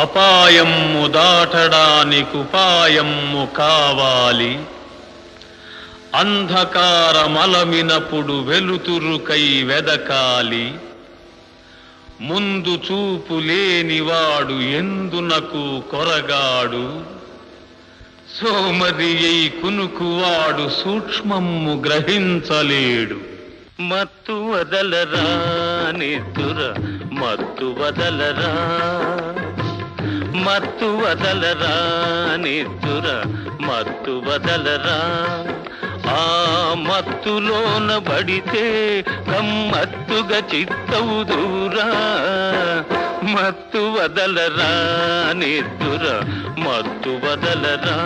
అపాయమ్ము దాటడానికుపాయమ్ము కావాలి. అంధకారమలమినప్పుడు వెలుతురుకై వెదకాలి. ముందు చూపు లేనివాడు ఎందునకు కొరగాడు. సోమరి అయి కునుకువాడు సూక్ష్మమ్ము గ్రహించలేడు. మత్తు వదలరా నిద్దుర మత్తు వదలరా, మత్తు వదలరా నిద్దుర మత్తు వదలరా. ఆ మత్తులోన పడితే గమ్మత్తుగా చిత్తవుదురా. మత్తు వదలరా నిద్దుర మత్తు వదలరా.